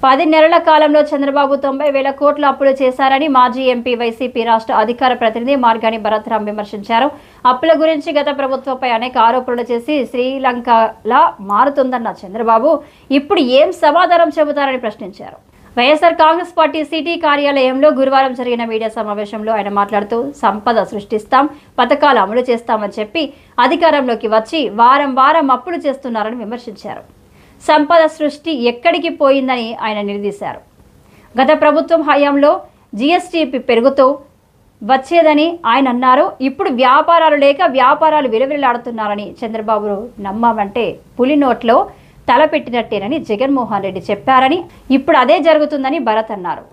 10 నెలల కాలంలో చంద్రబాబు 90,000 కోట్ల అప్పులు చేశారని మాజీ ఎంపీ వైసీపీ రాష్ట్ర అధికార ప్రతినిధి మార్గాని భరత్రాం విమర్శించారు. అప్పుల గురించి గత ప్రభుత్వంపై అనేక ఆరోపణలు చేసి శ్రీలంకలా మారుతుందన్న చంద్రబాబు ఇప్పుడు ఏం సమాధానం చెబుతారని ప్రశ్నించారు. వైఎస్ఆర్ కాంగ్రెస్ పార్టీ సిటీ కార్యాలయంలో గురువారం జరిగిన మీడియా సమావేశంలో ఆయన మాట్లాడుతూ సంపద సృష్టిస్తాం, పథకాలు అమలు చేస్తామని చెప్పి అధికారంలోకి వచ్చి వారం వారం అప్పులు చేస్తున్నారని విమర్శించారు. సంపద సృష్టి ఎక్కడికి పోయిందని ఆయన నిలదీశారు. గత ప్రభుత్వం హయాంలో జీఎస్టీ పెరుగుతూ వచ్చేదని ఆయన అన్నారు. ఇప్పుడు వ్యాపారాలు లేక వ్యాపారాలు విలువలాడుతున్నారని చంద్రబాబు నమ్మామంటే పులి నోట్లో తలపెట్టినట్టేనని జగన్మోహన్ రెడ్డి చెప్పారని, ఇప్పుడు అదే జరుగుతుందని భరత్ అన్నారు.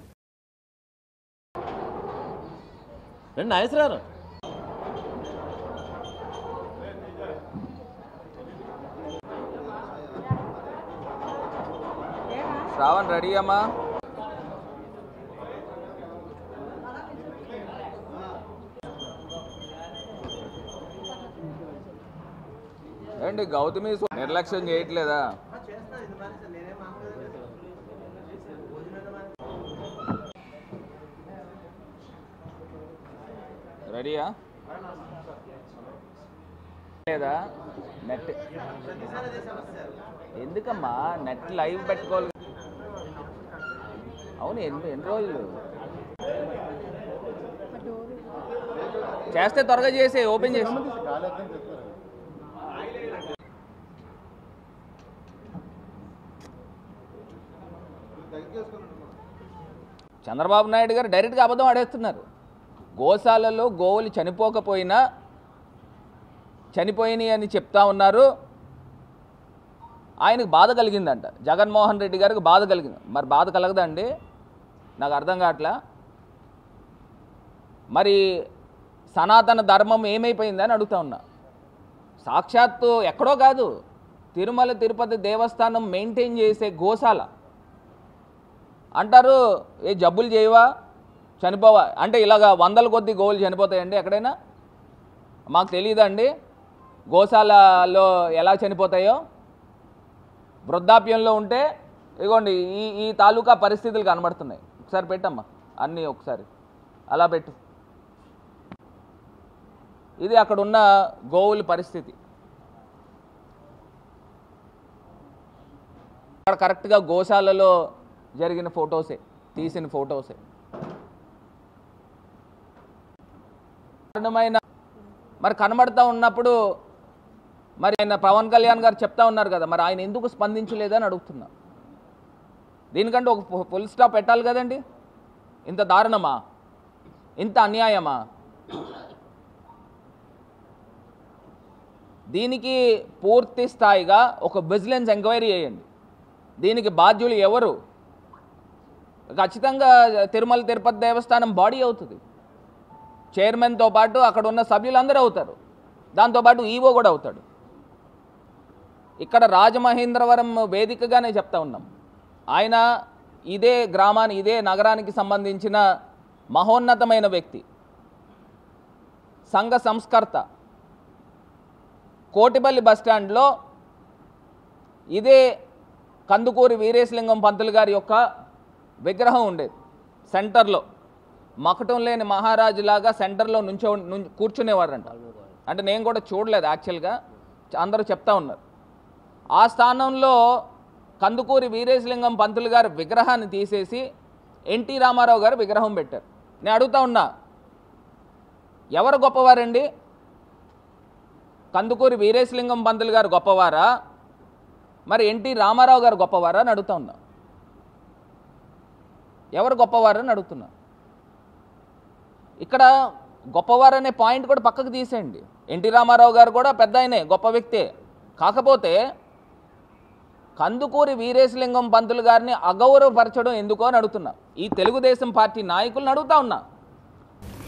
శ్రావణ్ రెడీ అమ్మా? ఏంటి గౌతమి నిర్లక్ష్యం చేయట్లేదా? రెడీయా లేదా? నెట్ ఎందుకమ్మా నెట్ లైవ్ పెట్టుకోవాలి. అవును, ఎన్ని రోజులు చేస్తే త్వరగా చేసి ఓపెన్ చేసి. చంద్రబాబు నాయుడు గారు డైరెక్ట్గా అబద్ధం ఆడేస్తున్నారు. గోశాలలో గోవులు చనిపోయినాయి అని చెప్తా ఉన్నారు. ఆయనకు బాధ కలిగిందంట, జగన్మోహన్ రెడ్డి గారికి బాధ కలిగింది. మరి బాధ కలగదండి? నాకు అర్థం కావట్లా. మరి సనాతన ధర్మం ఏమైపోయిందని అడుగుతా ఉన్నా. సాక్షాత్తు ఎక్కడో కాదు, తిరుమల తిరుపతి దేవస్థానం మెయింటైన్ చేసే గోశాల అంటారు. ఏ జబ్బులు చేయవా, చనిపోవా అంటే ఇలాగ వందల కొద్ది గోవులు చనిపోతాయండి ఎక్కడైనా? మాకు తెలియదండి గోశాలలో ఎలా చనిపోతాయో. వృద్ధాప్యంలో ఉంటే ఇదిగోండి ఈ తాలూకా పరిస్థితులు కనబడుతున్నాయి. ఒకసారి పెట్టమ్మా, అన్నీ ఒకసారి అలా పెట్టు. ఇది అక్కడ ఉన్న గోవుల పరిస్థితి. అక్కడ కరెక్ట్గా గోశాలలో జరిగిన ఫొటోసే, తీసిన ఫొటోసే. కారణమైన మరి కనబడతా ఉన్నప్పుడు మరి ఆయన పవన్ కళ్యాణ్ గారు చెప్తా ఉన్నారు కదా, మరి ఆయన ఎందుకు స్పందించలేదని అడుగుతున్నా. దీనికంటే ఒక ఫుల్ స్టాప్ పెట్టాలి కదండి. ఇంత దారుణమా, ఇంత అన్యాయమా? దీనికి పూర్తి స్థాయిగా ఒక విజిలెన్స్ ఎంక్వైరీ చేయండి. దీనికి బాధ్యులు ఎవరు? ఖచ్చితంగా తిరుమల తిరుపతి దేవస్థానం బాడీ అవుతుంది. చైర్మన్తో పాటు అక్కడ ఉన్న సభ్యులందరూ అవుతారు. దాంతోపాటు ఈవో కూడా అవుతాడు. ఇక్కడ రాజమహేంద్రవరం వేదికగానే చెప్తా ఉన్నాం, ఆయన ఇదే గ్రామాన్ని, ఇదే నగరానికి సంబంధించిన మహోన్నతమైన వ్యక్తి, సంఘ సంస్కర్త. కోటిపల్లి బస్టాండ్లో ఇదే కందుకూరి వీరేశలింగం పంతులు గారి యొక్క విగ్రహం ఉండేది. సెంటర్లో మకటం లేని మహారాజులాగా సెంటర్లో కూర్చునేవారంట. అంటే నేను కూడా చూడలేదు యాక్చువల్గా, అందరూ చెప్తా ఉన్నారు. ఆ స్థానంలో కందుకూరి వీరేశలింగం పంతులు గారి విగ్రహాన్ని తీసేసి ఎన్టీ రామారావు గారు విగ్రహం పెట్టారు. నేను అడుగుతా ఉన్నా, ఎవరు గొప్పవారండి? కందుకూరి వీరేశలింగం పంతులు గారు గొప్పవారా, మరి ఎన్టీ రామారావు గారు గొప్పవారా అని అడుగుతా ఉన్నా. ఎవరు గొప్పవారని అడుగుతున్నా. ఇక్కడ గొప్పవారనే పాయింట్ కూడా పక్కకు తీసేయండి. ఎన్టీ రామారావు గారు కూడా పెద్ద ఆయనే, గొప్ప వ్యక్తే. కాకపోతే కందుకూరి వీరేశలింగం పంతులు గారిని అగౌరవపరచడం ఎందుకో అని అడుగుతున్నా. ఈ తెలుగుదేశం పార్టీ నాయకులను అడుగుతా ఉన్నా.